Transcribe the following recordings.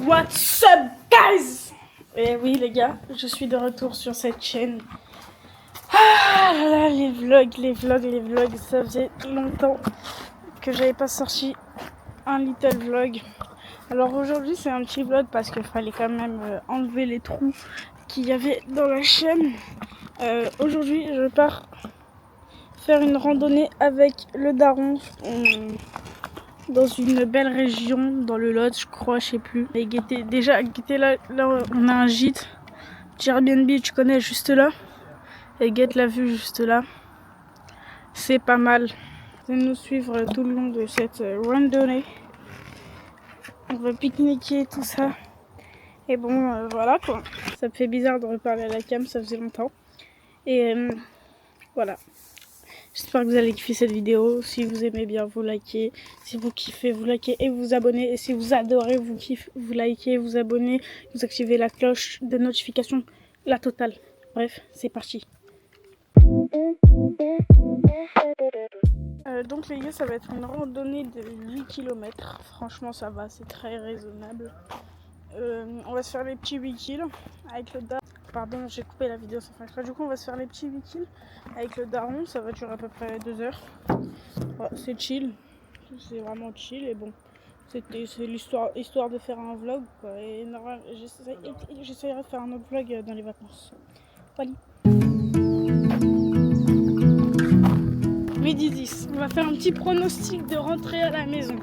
What's up guys? Et oui les gars, je suis de retour sur cette chaîne. Ah là là, les vlogs, ça faisait longtemps que j'avais pas sorti un little vlog. Alors aujourd'hui c'est un petit vlog parce qu'il fallait quand même enlever les trous qu'il y avait dans la chaîne. Aujourd'hui je pars faire une randonnée avec le daron dans une belle région, dans le Lot, je crois, je sais plus. Et guettez là, on a un gîte. Airbnb, tu connais, juste là. Et guette la vue juste là. C'est pas mal. Vous allez nous suivre tout le long de cette randonnée. On va pique-niquer, tout ça. Et bon, voilà quoi. Ça me fait bizarre de reparler à la cam, ça faisait longtemps. Et voilà. J'espère que vous allez kiffer cette vidéo. Si vous aimez bien, vous likez. Si vous kiffez, vous likez et vous abonnez. Et si vous adorez, vous kiffez, vous likez, vous abonnez. Vous activez la cloche de notification, la totale. Bref, c'est parti. Donc les gars, ça va être une randonnée de 8 km. Franchement, ça va, c'est très raisonnable. On va se faire les petits 8 km avec le daron. Pardon, j'ai coupé la vidéo sans faire exprès. Du coup, on va se faire les petits 8 km avec le daron. Ça va durer à peu près 2 heures. Ouais, c'est chill. C'est vraiment chill. Et bon, c'est histoire de faire un vlog, quoi. Et j'essaierai de faire un autre vlog dans les vacances. Voilà. 12h10. On va faire un petit pronostic de rentrée à la maison.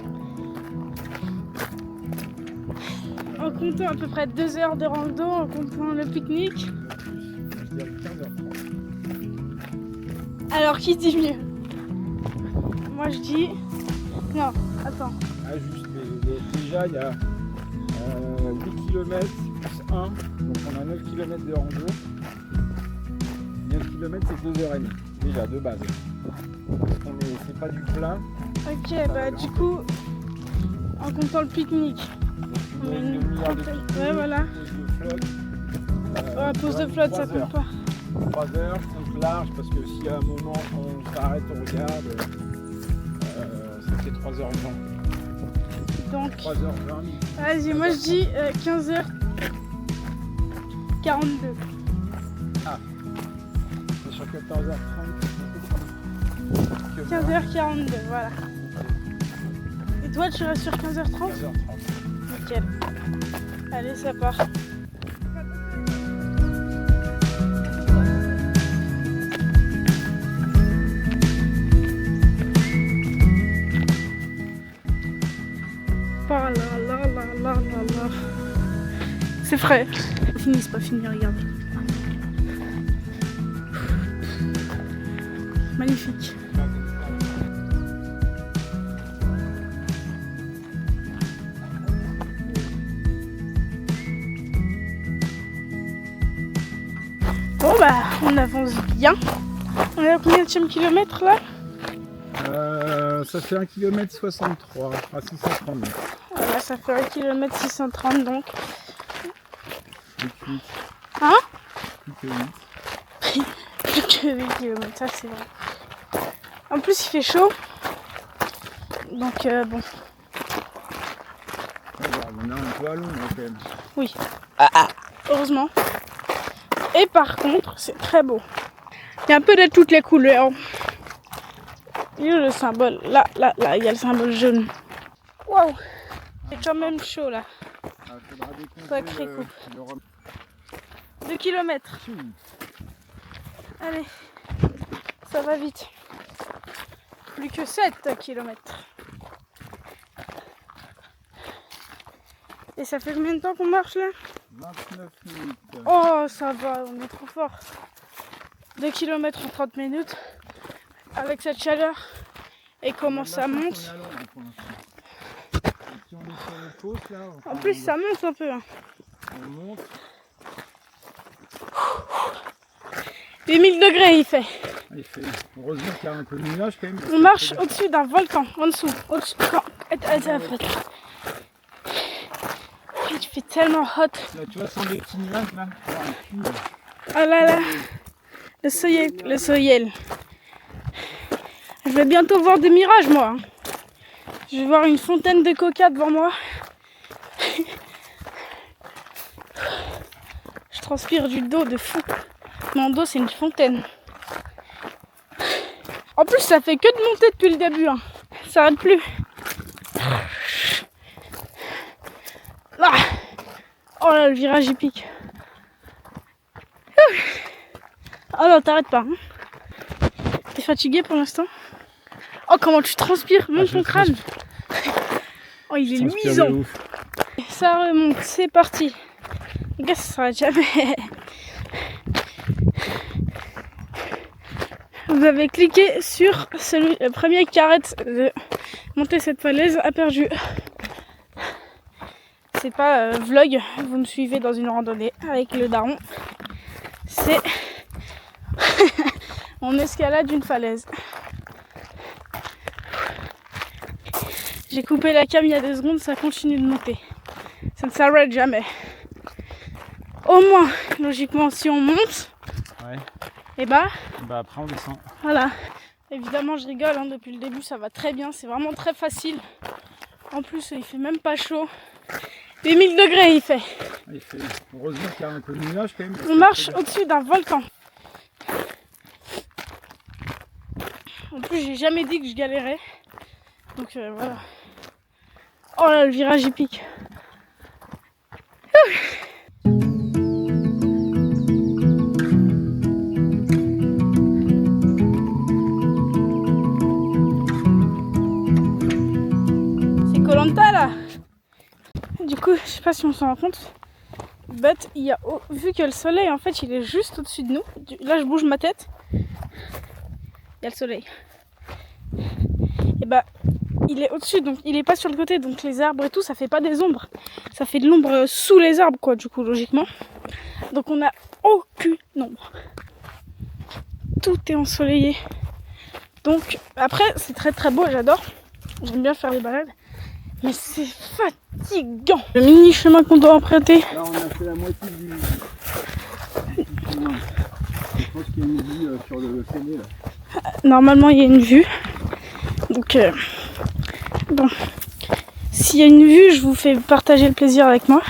En comptant à peu près 2 heures de rando, en comptant le pique-nique. Alors qui dit mieux? Moi je dis... Non, attends. Ah juste, déjà il y a 8 km plus 1, donc on a 9 km de rando. 9 km c'est 2h30, déjà de base. C'est pas du plein. Ok, bah du coup, en comptant le pique-nique. On met une trentaine. Ouais, voilà. Pause de flotte, ça compte pas. 3 heures, je compte large parce que si à un moment on s'arrête, on regarde, ça fait 3h20. Donc, 3h20. vas-y, moi je dis 15h42. Ah, c'est sur 14h30. 15h42, voilà. Et toi, tu restes sur 15h30? 15h30. Nickel. Allez, ça part. Par là. C'est frais. C'est fini, c'est pas fini, regarde. Magnifique. Bon bah, on avance bien. On est à combien de kilomètres là? Ça fait 1 km 63 à 630 mètres. Voilà, ça fait 1 km 630 donc. Plus que 8. Hein? Plus que 8. Plus que 8 km, ça c'est vrai. En plus il fait chaud. Donc bon. On a un peu à long quand même. Oui. Heureusement. Et par contre, c'est très beau. Il y a un peu de toutes les couleurs. Il y a le symbole. Là, il y a le symbole jaune. Waouh! C'est quand même chaud là. Sacré coup. 2 km. Allez, ça va vite. Plus que 7 km. Et ça fait combien de temps qu'on marche là? 29 minutes. Oh, ça va, on est trop fort. 2 km en 30 minutes. Avec cette chaleur. Et comment ça monte. Si on est sur le côte, là, En plus, ça monte un peu. Hein. On monte. 8000 degrés il fait. Heureusement qu'il y a un peu de nuage quand même. On marche au-dessus d'un volcan, en dessous. Il fait tellement hot. Là, tu vois, sans les petits nuages là. Oh là là. Le soleil. Je vais bientôt voir des mirages moi. Je vais voir une fontaine de coca devant moi. transpire du dos de fou. Mon dos, c'est une fontaine. En plus, ça fait que de monter depuis le début. Hein. Ça arrête plus. Ah. Oh là, le virage, il pique. Oh non, t'arrêtes pas. Hein. T'es fatigué pour l'instant? Oh, comment tu transpires? Monte ton crâne. Oh, il est luisant. Ça remonte, c'est parti. Les gars, ça s'arrête jamais. Vous avez cliqué sur le premier qui arrête de monter cette falaise a perdu. C'est pas vlog, vous me suivez dans une randonnée avec le daron. C'est on escalade une falaise. J'ai coupé la cam il y a 2 secondes, ça continue de monter. Ça ne s'arrête jamais. Au moins, logiquement, si on monte, ouais. Et bah après on descend. Voilà. Évidemment, je rigole, hein, depuis le début, ça va très bien. C'est vraiment très facile. En plus, il fait même pas chaud. 8000 degrés, il fait. Heureusement qu'il y a un peu de nuage quand même. On marche au-dessus d'un volcan. En plus, j'ai jamais dit que je galérais. Donc voilà. Oh là, le virage il pique. C'est Koh-Lanta là. Du coup, je sais pas si on s'en rend compte. But, vu que le soleil en fait il est juste au-dessus de nous. Là je bouge ma tête. Il y a le soleil. Et bah il est au-dessus, donc il est pas sur le côté, donc les arbres et tout, ça fait pas des ombres. Ça fait de l'ombre sous les arbres, quoi, du coup, logiquement. Donc on a aucune ombre. Tout est ensoleillé. Donc après, c'est très très beau, j'adore. J'aime bien faire les balades. Mais c'est fatigant. Le mini chemin qu'on doit emprunter. Là, on a fait la moitié du chemin. Je pense qu'il y a une vue sur le Séné, là. Normalement, il y a une vue. Donc, bon, s'il y a une vue, je vous fais partager le plaisir avec moi.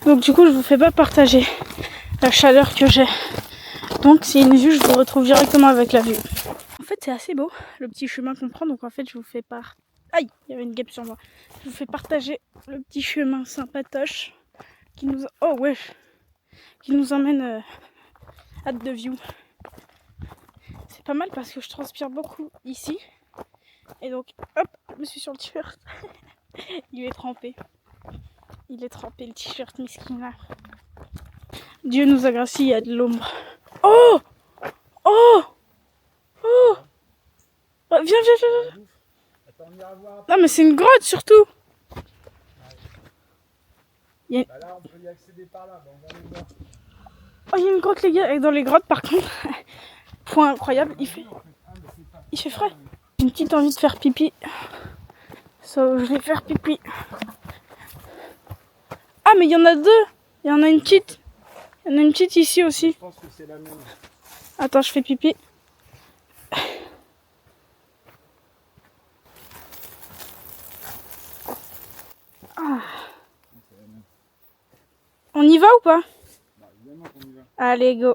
Donc du coup, je vous fais pas partager la chaleur que j'ai. Donc s'il y a une vue, je vous retrouve directement avec la vue. En fait, c'est assez beau, le petit chemin qu'on prend. Donc en fait, je vous fais Aïe, il y avait une guêpe sur moi. Je vous fais partager le petit chemin sympatoche qui nous... Oh wesh, qui nous emmène à The View. C'est pas mal parce que je transpire beaucoup ici. Et donc, hop, je me suis sur le t-shirt. Il est trempé. Il est trempé le t-shirt, miskin là. Dieu nous a gracié, il y a de l'ombre. Oh! Oh! Oh! Viens. Attends, on ira voir. Non mais c'est une grotte surtout. Bah là, on peut y accéder par là. Bah, on va aller voir. Oh, il y a une grotte les gars. Et dans les grottes par contre, point incroyable, il fait frais. J'ai une petite envie de faire pipi. Je vais faire pipi. Ah mais il y en a 2. Il y en a une petite. Il y en a une petite ici aussi. Je pense que c'est la même. Attends, je fais pipi. Ah. On y va ou pas? Bah, évidemment qu'on y va. Allez, go.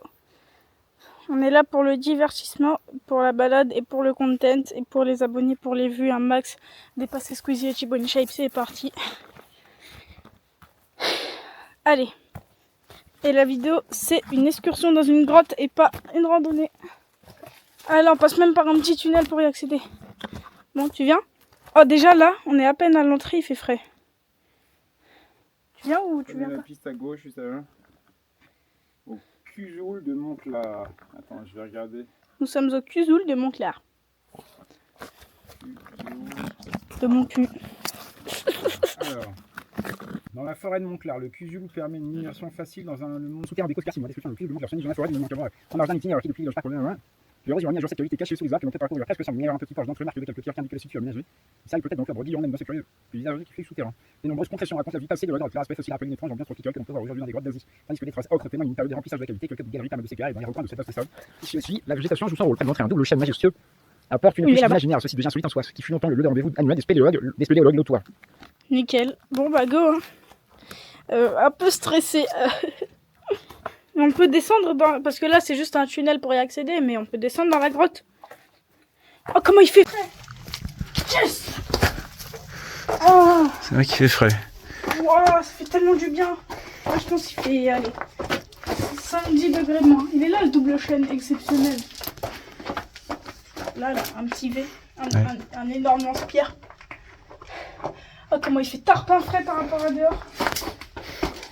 On est là pour le divertissement, pour la balade et pour le content et pour les abonnés, pour les vues, un max. Dépasser Squeezie et T-Bone Shape, c'est parti. Allez. Et la vidéo, c'est une excursion dans une grotte et pas une randonnée. Allez, on passe même par un petit tunnel pour y accéder. Bon, tu viens? Oh, déjà là, on est à peine à l'entrée, il fait frais. Tu viens ou tu viens pas? La piste à gauche, juste là. Au Cuzoul de Montclar. Attends, je vais regarder. Nous sommes au Cuzoul de Montclar. De mon cul. Alors, dans la forêt de Montclar, le Cuzoul permet une immersion facile dans le monde souterrain des côtes persines. Description le Cuzoul de Montclar, dans la forêt de Montclar. En argent, itinéraire depuis le parcours. Le reste, il y a cette cavité cachée sous les arbres qui montait parcourir presque 100 mètres, un petit porche d'entre marque de quelques tirs qui indiquent le site aménagé. Ça, il peut être donc la brebis, on aime dans ce curieux paysage qui fait souterrain. Les nombreuses concessions racontent la vie passée de la grotte, l'aspect aussi rappelé une étrange ambiance tropicale que l'on peut voir aujourd'hui dans des grottes d'Asie. Tandis que des traces ocres témoignent d'une période de remplissage de la cavité, quelques galeries permettent de s'éclairer dans les recoins de cette vaste salle. Ici aussi, la végétation joue son rôle. Près d'entrer un double chêne majestueux apporte une touche imaginaire à ce site devient insolite en soi, ce qui fut longtemps le lieu de rendez-vous annuel des spéléologues lotois. Nickel. Bon bah go. Hein. Un peu stressé. On peut descendre dans... Parce que là, c'est juste un tunnel pour y accéder, mais on peut descendre dans la grotte. Oh, comment il fait frais! Yes! Oh, C'est vrai qu'il fait frais. wow, ça fait tellement du bien. Moi, je pense qu'il fait, allez, 5-10 degrés de moins. Il est là, le double chêne, exceptionnel. Là, un petit V. Un énorme lance-pierre. Oh, comment il fait tarpin frais par rapport à dehors.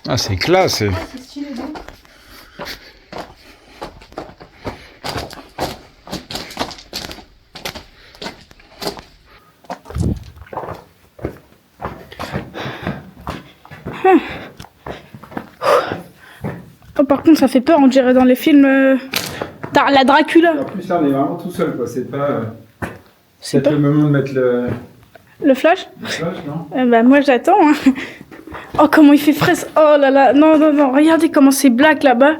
Ah, c'est classe. Ah, c'est stylé, donc. Oh, par contre, ça fait peur, on dirait dans les films. La Dracula. En plus, là, on est vraiment tout seul, quoi. C'est pas. C'est peut-être pas... le moment de mettre le flash. Le flash, non? Bah, moi, j'attends. Hein. Oh, comment il fait fraise. Oh là là. Non, non, non. Regardez comment c'est black là-bas.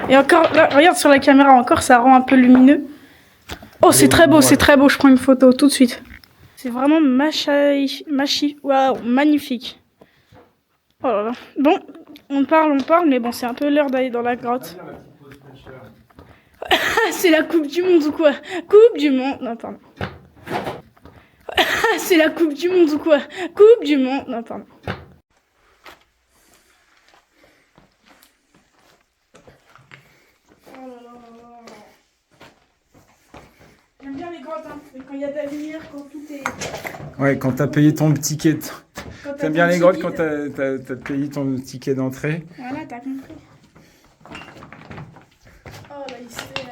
Et encore, là, regarde sur la caméra, encore, ça rend un peu lumineux. Oh, c'est très beau, c'est très beau. Je prends une photo tout de suite. C'est vraiment waouh, magnifique. Oh là là. Bon, on parle, mais bon, c'est un peu l'heure d'aller dans la grotte. Ah, c'est la Coupe du Monde ou quoi? Coupe du Monde. Non, pardon. Ah, c'est la Coupe du Monde ou quoi? Coupe du Monde. Non, pardon. Oh là là. J'aime bien les grottes, hein. Mais quand il y a de la lumière, quand tout est... Ouais, quand t'as payé ton ticket. T'aimes bien les grottes quand t'as... t'as payé ton ticket d'entrée? Voilà, t'as compris. Oh là, il se fait...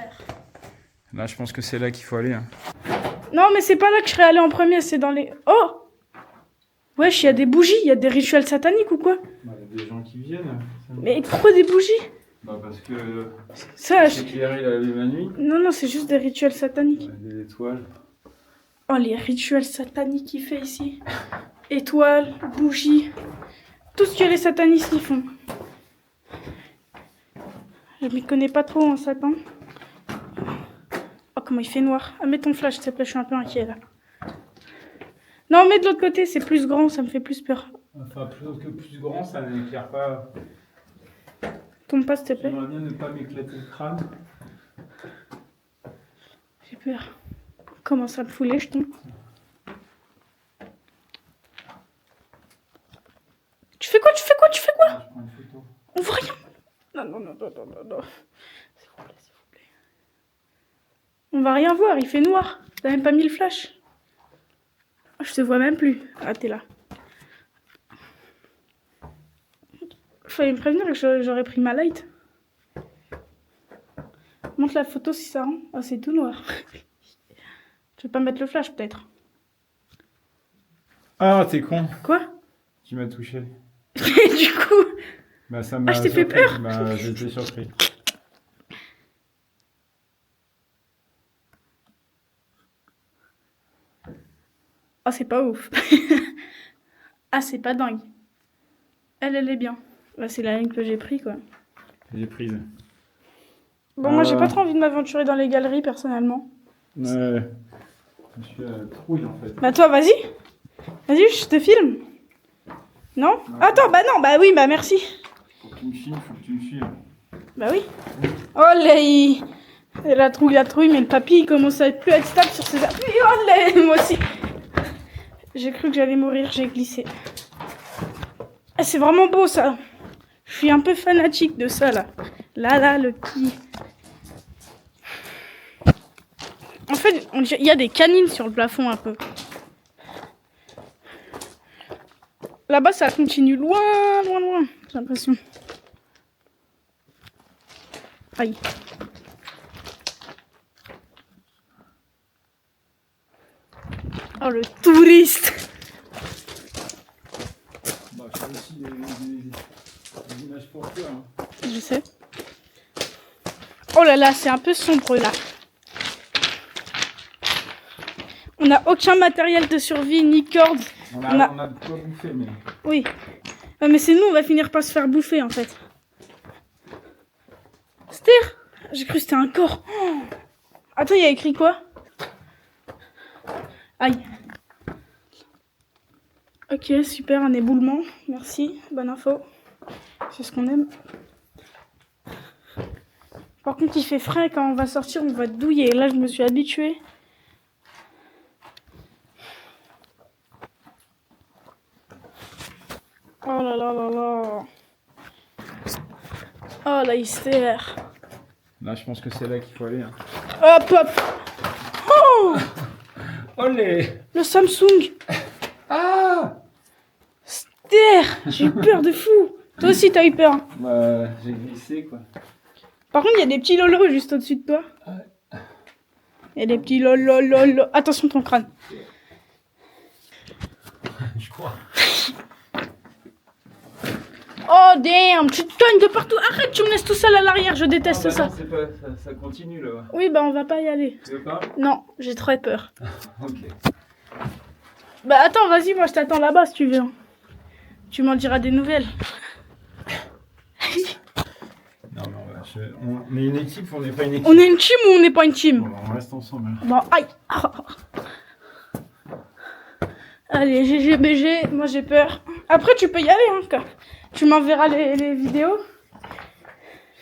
Là, je pense que c'est là qu'il faut aller. Hein. Non, mais c'est pas là que je serais allé en premier, c'est dans les... Oh! Wesh, il y a des bougies, il y a des rituels sataniques ou quoi? Bah, il y a des gens qui viennent. Mais pourquoi des bougies? Bah, parce que ça, c'est éclairé la nuit. Non, non, c'est juste des rituels sataniques. Ouais, des étoiles. Oh, les rituels sataniques qu'il fait ici. Étoiles, bougies. Tout ce que les satanistes y font. Je m'y connais pas trop en Satan. Oh, comment il fait noir. Ah, mets ton flash, s'il te plaît, je suis un peu inquiet là. Non, mets de l'autre côté, c'est plus grand, ça me fait plus peur. Enfin, plus grand, ça n'éclaire pas. Tombe pas, s'il te plaît. J'aimerais bien ne pas m'éclater le crâne. J'ai peur. Comment ça me fouler, je tombe. Tu fais quoi? Tu fais quoi? Tu fais quoi? Je prends une photo. On voit rien. Non, non, non, non, non, non, non. S'il vous plaît, s'il vous plaît. On va rien voir, il fait noir. T'as même pas mis le flash. Oh, je te vois même plus. Ah, t'es là. Fallait me prévenir que j'aurais pris ma light. Montre la photo si ça rend. Ah, c'est tout noir. Tu veux pas mettre le flash peut-être? Ah, t'es con. Quoi? Tu m'as touché. Du coup... Bah, ça m'a je t'ai fait peur. Bah, j'étais surpris. Oh, c'est pas ouf. Ah, c'est pas dingue. Elle est bien. Bah, c'est la ligne que j'ai pris, quoi. J'ai prise. Bon, moi, j'ai pas trop envie de m'aventurer dans les galeries, personnellement. Ouais. Je suis trouille, en fait. Bah, toi, vas-y. Vas-y, je te filme. Non? Attends, bah non, bah oui, bah merci. Faut que tu me filmes, faut que tu me suives. Bah oui. Oh là, la trouille, mais le papy, il commence à plus être stable sur ses appuis. Oh là, moi aussi. J'ai cru que j'allais mourir, j'ai glissé. Ah, c'est vraiment beau, ça. Je suis un peu fanatique de ça, là. Là, le petit... En fait, il y a des canines sur le plafond, un peu. Là-bas, ça continue loin, loin, loin, j'ai l'impression. Aïe. Oh, le touriste. Bah, je fais aussi des images pour toi. Hein. Je sais. Oh là là, c'est un peu sombre, là. On n'a aucun matériel de survie, ni corde. On a de quoi bouffer, mais... Oui. Mais c'est nous, on va finir par se faire bouffer, en fait. Ster, j'ai cru que c'était un corps. Oh. Attends, il y a écrit quoi? Aïe. Ok, super, un éboulement. Merci, bonne info. C'est ce qu'on aime. Par contre, il fait frais quand on va sortir, on va douiller. Là, je me suis habituée. Oh là là là là. Oh la hystère. Là, je pense que c'est là qu'il faut aller. Hein. Hop hop. Oh, Olé! le Samsung. Ah! Hystère. J'ai eu peur de fou. Toi aussi, t'as eu peur. Bah, j'ai glissé quoi. Par contre, il y a des petits lolos juste au-dessus de toi. Il y a des petits lolos. Attention ton crâne. Je crois. Oh damn, tu te cognes de partout. Arrête, tu me laisses tout seul à l'arrière, je déteste ça. Non, c'est pas, ça continue là. Oui, bah on va pas y aller. Tu veux pas? Non, j'ai très peur. Ok. Bah attends, vas-y, moi je t'attends là-bas si tu veux. Tu m'en diras des nouvelles. Non, mais on est une équipe, on n'est pas une équipe. On est une team ou on n'est pas une team? Bon, on reste ensemble. Hein. Bon, aïe. Allez, GGBG, moi j'ai peur. Après, tu peux y aller, hein. Tu m'enverras les vidéos.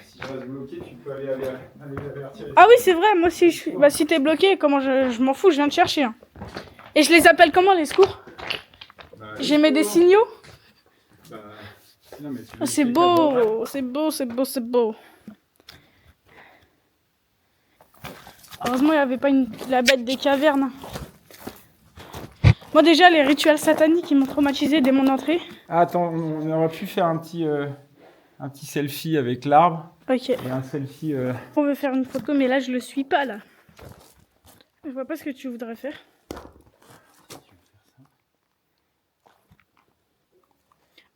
Si je reste bloqué, tu peux aller avertir. Ah oui, c'est vrai, moi aussi. Bah si t'es bloqué, comment je m'en fous, je viens de chercher. Hein. Et je les appelle comment, les secours? Bah, J'émets des signaux? Bah, non, mais tu Oh, c'est beau, c'est beau, c'est beau, c'est beau. Heureusement, il n'y avait pas la bête des cavernes. Moi, déjà, les rituels sataniques, ils m'ont traumatisé dès mon entrée. Ah, attends, on aurait pu faire un petit selfie avec l'arbre. Ok. Et un selfie. On veut faire une photo, mais là, je le suis pas, là. Je vois pas ce que tu voudrais faire.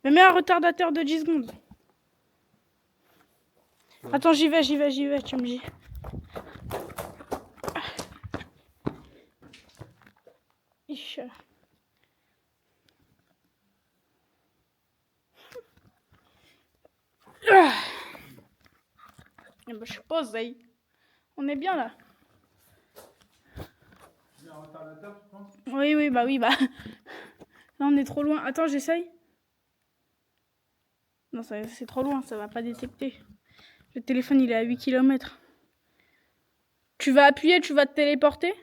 Mais mets un retardateur de 10 secondes. Attends, j'y vais, tu me dis. Ich. Ah. Eh ben, je pose, Zay. On est bien là. Oui, bah. Là, on est trop loin. Attends, j'essaye. Non, c'est trop loin, ça va pas détecter. Le téléphone, il est à 8 km. Tu vas appuyer, tu vas te téléporter?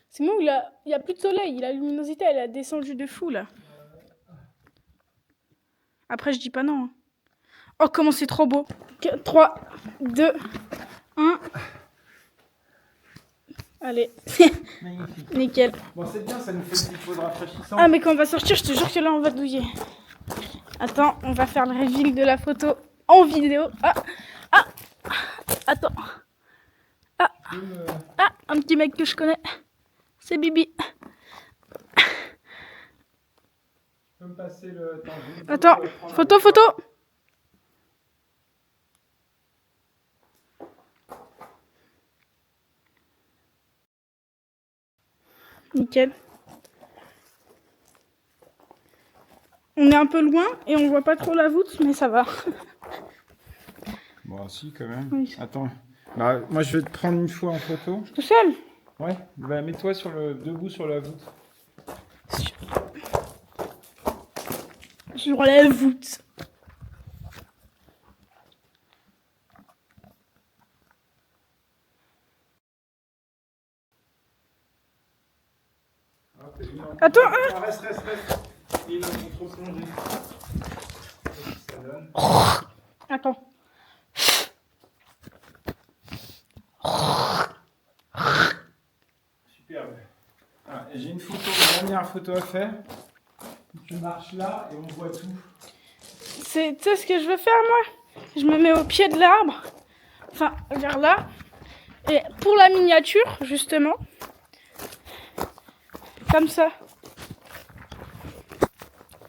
C'est bon, il y a plus de soleil. La luminosité, elle a descendu de fou, là. Après, je dis pas non. Hein. Oh, comment c'est trop beau. 3, 2, 1. Allez. Magnifique. Nickel. Bon, c'est bien, ça nous fait une petite pause rafraîchissante. Ah, mais quand on va sortir, je te jure que là, on va douiller. Attends, on va faire le reveal de la photo en vidéo. Ah, attends. Ah, un petit mec que je connais. C'est Bibi. Tu peux me passer le temps. Attends, photo. Nickel. On est un peu loin et on voit pas trop la voûte, mais ça va. Bon, si, quand même. Oui. Attends. Bah, moi, je vais te prendre une fois en photo. Tout seul? Ouais. Bah, mets-toi debout sur la voûte. Sur la voûte. Attends, hein. Reste. Il est trop plongé. Ça donne. Attends. Superbe. Ah, j'ai une dernière photo à faire. Tu marches là et on voit tout. Tu sais ce que je veux faire, moi? Je me mets au pied de l'arbre. Enfin, vers là. Et pour la miniature, justement. Comme ça.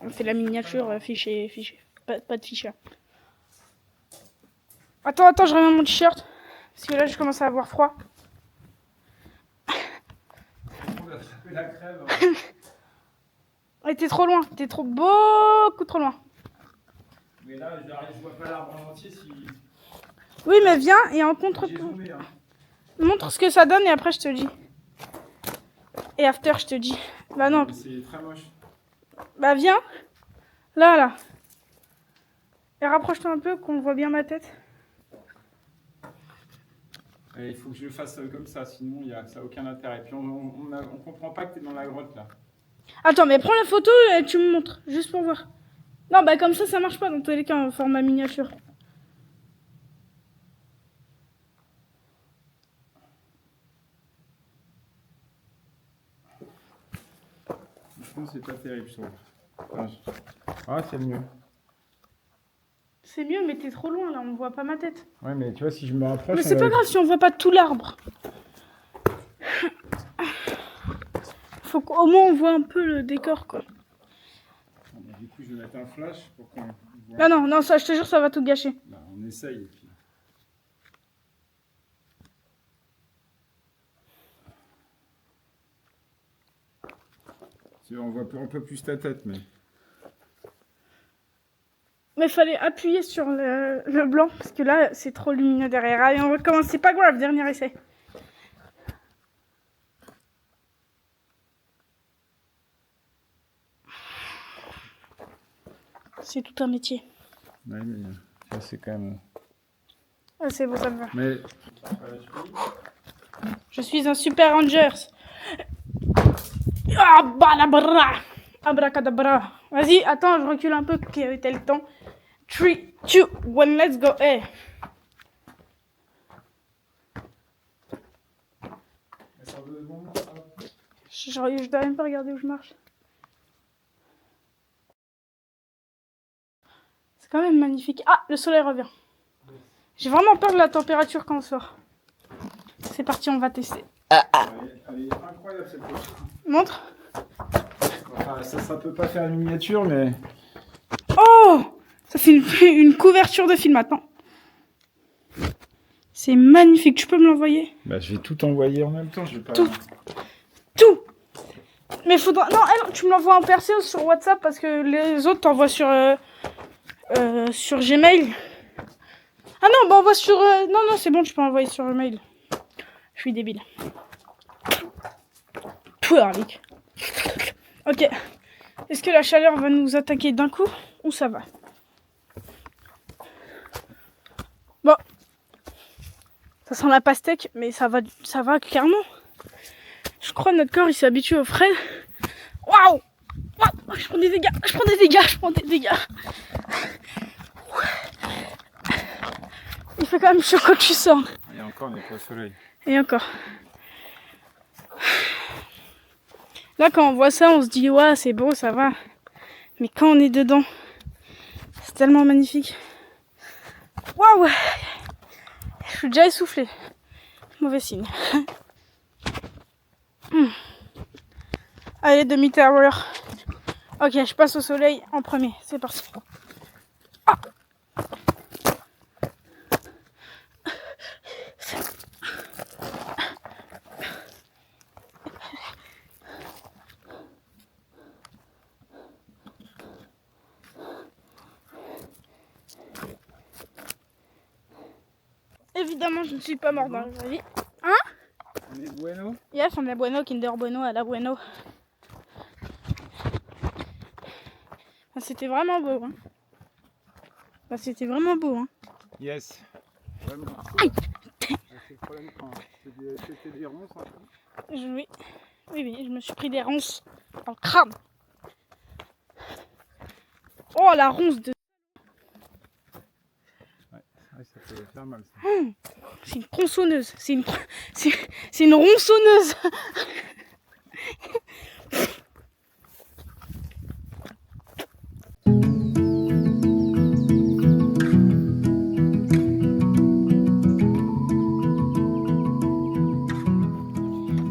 On fait la miniature, fichier. Pas de fichier. Attends, je remets mon t-shirt. Parce que là, je commence à avoir froid. On va attraper la crève. Ouais, t'es trop loin. Beaucoup trop loin. Mais là, je vois pas l'arbre en entier si. Oui, mais viens et en contre. J'ai zoomé, hein. Montre ce que ça donne et après, je te dis. Et after, je te dis. Bah non. C'est très moche. Bah viens. Là, là. Et rapproche-toi un peu qu'on voit bien ma tête. Et il faut que je le fasse comme ça, sinon ça n'a aucun intérêt. Puis on comprend pas que tu es dans la grotte là. Attends, mais prends la photo et tu me montres, juste pour voir. Non, bah comme ça marche pas dans tous les cas en format miniature. Franchement, c'est pas terrible, je trouve. Ah, c'est mieux. C'est mieux, mais t'es trop loin là, on voit pas ma tête. Ouais, mais tu vois, si je me rapproche... Mais c'est pas grave si on voit pas tout l'arbre. Faut qu'au moins on voit un peu le décor, quoi. Du coup, je vais mettre un flash pour qu'on voit. Ah non, non, ça, je te jure, ça va tout gâcher. Bah, on essaye, et puis... On voit un peu plus ta tête, mais... Mais fallait appuyer sur le blanc, parce que là, c'est trop lumineux derrière. Allez, on recommence, c'est pas grave, dernier essai. C'est tout un métier. Ouais, mais ça, c'est quand même... Ah, c'est bon, ça me va. Mais... Je suis un super rangers. Ah, balabra. Abracadabra. Vas-y, attends, je recule un peu, qu'il y avait tel temps. 3, 2, 1, let's go. Hey. Je dois même pas regarder où je marche. C'est quand même magnifique. Ah, le soleil revient. J'ai vraiment peur de la température quand on sort. C'est parti, on va tester. Elle est incroyable cette photo. Montre. Enfin, ça peut pas faire une miniature, mais... Oh, ça fait une couverture de film. Attends. C'est magnifique. Tu peux me l'envoyer? Bah, je vais tout envoyer en même temps. Je vais pas... Tout. Mais faudra... Non, tu me l'envoies en perso sur WhatsApp parce que les autres t'envoient sur Gmail. Ah non, bah on voit sur... Non, c'est bon, tu peux envoyer sur Gmail. Je suis débile. Pouarlique. Ok. Est-ce que la chaleur va nous attaquer d'un coup ou ça va? Bon. Ça sent la pastèque, mais ça va clairement. Je crois que notre corps il s'est habitué au frais. Waouh! Je prends des dégâts. Il fait quand même chaud quand tu sors. Et encore, on n'est pas au soleil. Et encore. Là, quand on voit ça, on se dit ouais, c'est beau, ça va. Mais quand on est dedans, c'est tellement magnifique. Waouh! Je suis déjà essoufflée. Mauvais signe. Allez, demi-tower. Ok, je passe au soleil en premier. C'est parti. Ah! Évidemment, je ne suis pas mort dans la vraie vie. Hein? On est bueno? Yes, on est bueno, Kinder Bueno, à la bueno. C'était vraiment beau. Hein. C'était vraiment beau. Hein. Yes. Vraiment. C'est le problème quand c'était des ronces. Oui, je me suis pris des ronces dans le crâne. Oh, la ronce de... Ouais, ça peut faire mal ça. C'est une tronçonneuse. C'est une ronçonneuse.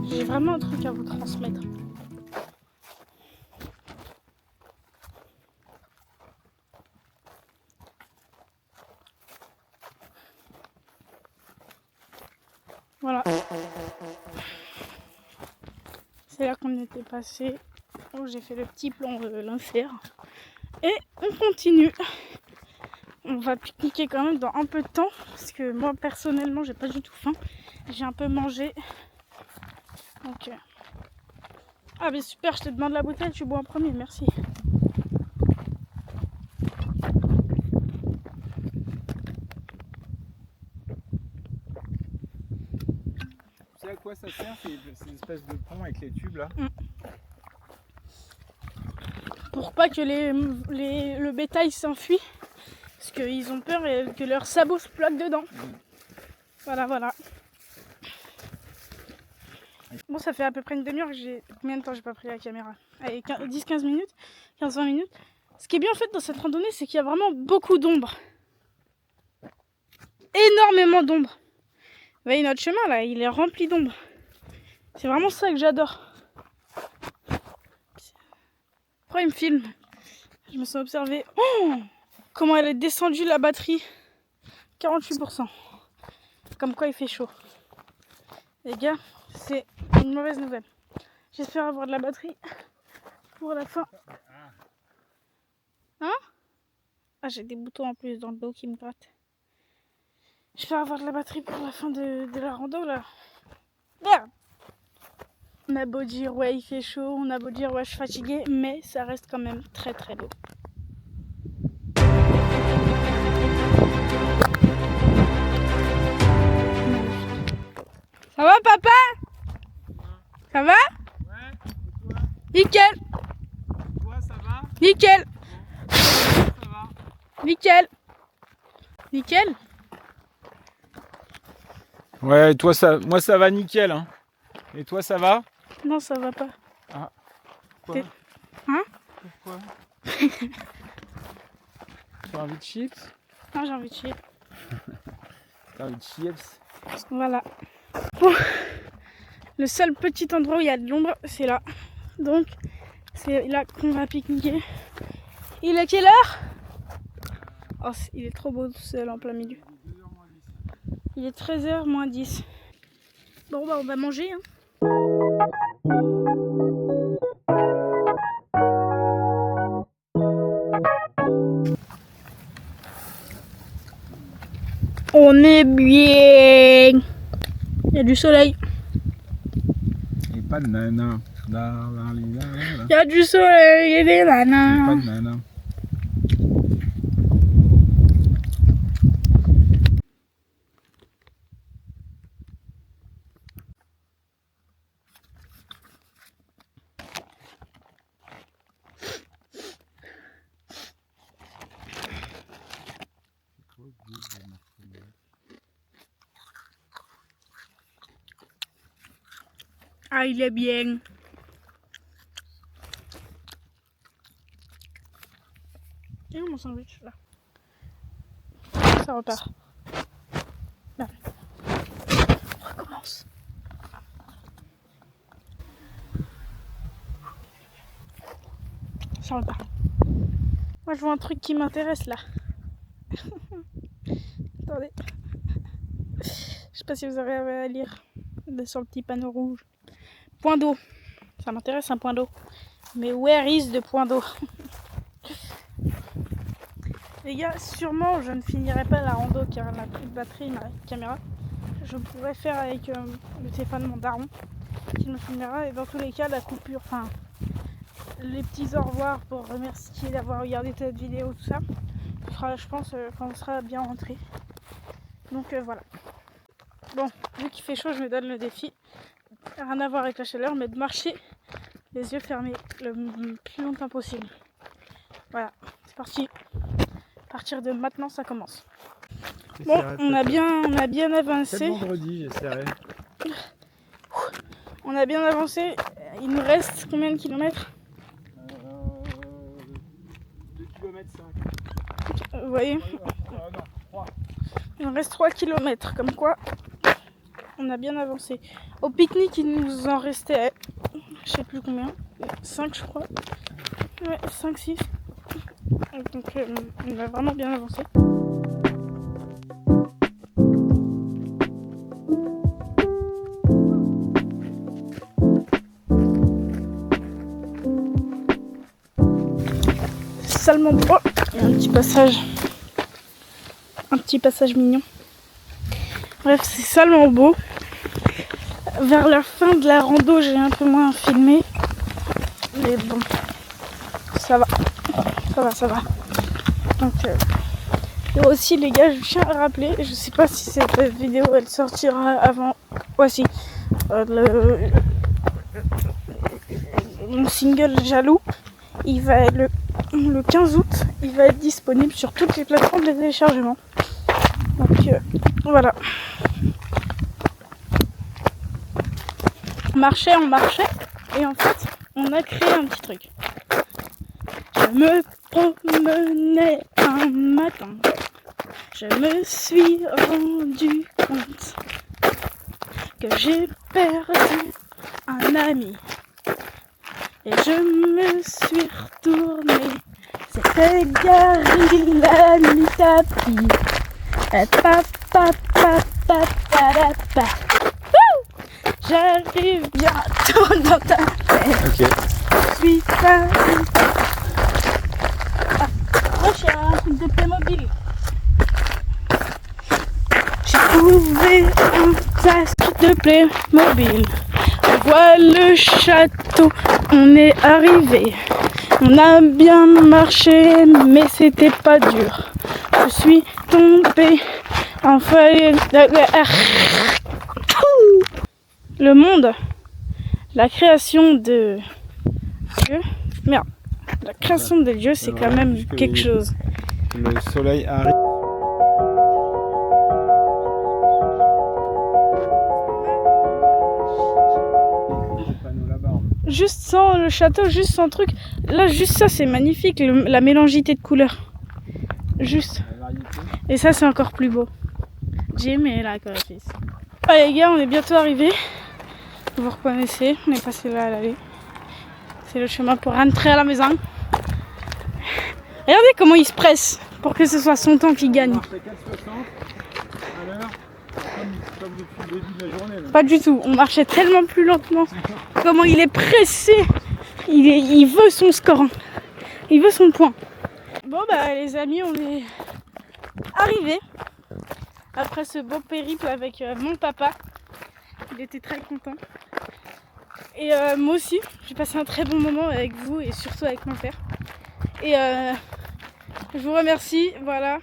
J'ai vraiment un truc à vous transmettre. Voilà. C'est là qu'on était passé. Oh, j'ai fait le petit plan de l'enfer. Et on continue. On va pique-niquer quand même dans un peu de temps. Parce que moi, personnellement, j'ai pas du tout faim. J'ai un peu mangé. Donc... Ah, mais super, je te demande la bouteille, tu bois en premier, merci. quoi ça sert ces espèces de ponts avec les tubes là? Pour pas que le bétail s'enfuit. Parce qu'ils ont peur que leurs sabots se bloquent dedans. Voilà, voilà. Bon, ça fait à peu près une demi-heure que j'ai... Combien de temps j'ai pas pris la caméra? Allez, 10-15 minutes, 15-20 minutes. Ce qui est bien en fait dans cette randonnée, c'est qu'il y a vraiment beaucoup d'ombre. Énormément d'ombre. Vous voyez notre chemin là, il est rempli d'ombre. C'est vraiment ça que j'adore. Pourquoi il me filme? Je me suis observée. Oh, comment elle est descendue la batterie. 48%. Comme quoi il fait chaud. Les gars, c'est une mauvaise nouvelle. J'espère avoir de la batterie pour la fin. Hein? Ah, j'ai des boutons en plus dans le dos qui me grattent. J'espère avoir de la batterie pour la fin de la rando là. Merde! On a beau dire ouais il fait chaud, on a beau dire ouais je suis fatiguée, mais ça reste quand même très très beau. Ça va papa? Ça va? Ouais, et toi? Nickel! Toi, ça va? Nickel! Ça va? Nickel! Nickel! Ouais, toi ça, moi ça va nickel. Hein. Et toi ça va? Non, ça va pas. Ah. Pourquoi? Hein? Pourquoi? Tu as envie de chips? Non, j'ai envie de chier. T'as envie de chips? Voilà. Bon. Le seul petit endroit où il y a de l'ombre, c'est là. Donc, c'est là qu'on va pique-niquer. Il est quelle heure? Oh, il est trop beau tout seul en plein milieu. Il est 13h moins 10. Bon, bah, on va manger. Hein. On est bien. Il y a du soleil. Et pas de nana. Il y a du soleil et des Pas nanas. de nana. Ah, il est bien. Et où mon sandwich là? Ça repart. Là. On recommence. Ça repart. Moi je vois un truc qui m'intéresse là. Attendez. Je sais pas si vous avez à lire sur le petit panneau rouge. Point d'eau. Ça m'intéresse un point d'eau. Mais where is the point d'eau? Les gars, sûrement je ne finirai pas la rando car elle n'a plus de batterie, ma caméra. Je pourrais faire avec le téléphone de mon daron qui me filmera. Et dans tous les cas, la coupure, enfin les petits au revoir pour remercier d'avoir regardé cette vidéo, tout ça, ce sera, je pense, quand on sera bien rentré. Donc voilà. Bon, vu qu'il fait chaud, je me donne le défi. Rien à voir avec la chaleur, mais de marcher les yeux fermés le plus longtemps possible. Voilà, c'est parti. À partir de maintenant, ça commence. Bon, on a bien avancé. C'est vendredi, j'essaierai. On a bien avancé. Il nous reste combien de kilomètres? 2 km 5. Vous voyez, Non, 3. il nous reste 3 km. Comme quoi, on a bien avancé. Au pique-nique, il nous en restait, je sais plus combien, 5 je crois. Ouais, 5-6. Donc on a vraiment bien avancé. Salement beau. Il y a un petit passage mignon. Bref, c'est salement beau. Vers la fin de la rando, j'ai un peu moins filmé. Mais bon, ça va. Donc, et aussi les gars, je tiens à rappeler, je sais pas si cette vidéo elle sortira avant. Voici. mon single Jaloux, il va être le 15 août, il va être disponible sur toutes les plateformes de téléchargement. Donc voilà. On marchait, et en fait, on a créé un petit truc. Je me promenais un matin, je me suis rendu compte que j'ai perdu un ami. Et je me suis retournée, c'était Gary, l'ami tapis. J'arrive bientôt dans ta tête. Ok. Je suis pas. Moi, j'ai un truc de Playmobil. J'ai trouvé un casque de Playmobil. On voit le château, on est arrivé. On a bien marché, mais c'était pas dur. Je suis tombée en feuille de... Le monde, la création de Dieu, merde, la création de Dieu, c'est quand même quelque chose. Le soleil arrive. Juste sans le château, juste sans truc. Là, juste ça, c'est magnifique, la mélangité de couleurs. Juste. Et ça, c'est encore plus beau. J'ai aimé la chorégraphie. Allez les gars, on est bientôt arrivés. Vous reconnaissez, on est passé là à l'allée. C'est le chemin pour rentrer à la maison. Regardez comment il se presse pour que ce soit son temps qui gagne. On marchait 4,60 à l'heure, comme depuis le début de la journée. Là. Pas du tout, on marchait tellement plus lentement. Comment il est pressé. Il veut son score. Il veut son point. Bon bah les amis, on est arrivés. Après ce beau périple avec mon papa. Il était très content. Et moi aussi, j'ai passé un très bon moment avec vous et surtout avec mon père. Et je vous remercie, voilà.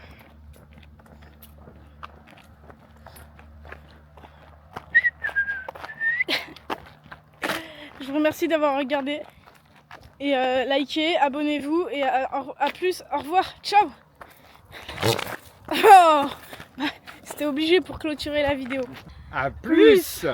Je vous remercie d'avoir regardé. Et likez, abonnez-vous et à plus, au revoir, ciao. Oh, c'était obligé pour clôturer la vidéo. À plus.